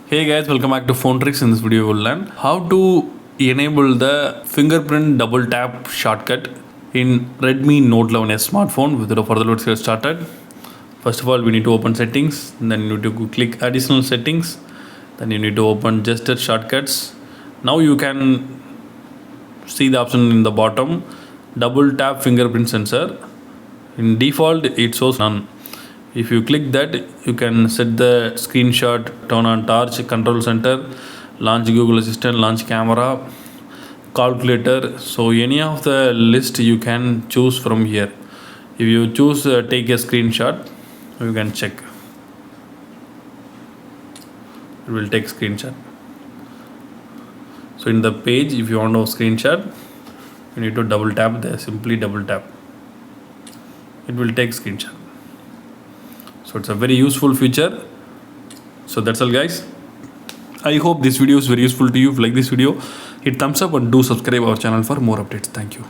Hey guys, welcome back to Phone Tricks. In this video, we'll learn how to enable the fingerprint double tap shortcut in Redmi Note 11s smartphone. Without further ado, let's get started. First of all, we need to open settings, then you need to click additional settings, then you need to open gesture shortcuts. Now you can see the option in the bottom, double tap fingerprint sensor. In default, it shows none. If you click that, you can set the screenshot, turn on torch, control center, launch Google Assistant, launch camera, calculator. So any of the list you can choose from here. If you choose take a screenshot, you can check. It will take screenshot. So in the page, if you want a screenshot, you need to double tap there. Simply double tap. It will take screenshot. So it's a very useful feature. So that's all guys. I hope this video is very useful to you. If you like this video, hit thumbs up and do subscribe our channel for more updates. Thank you.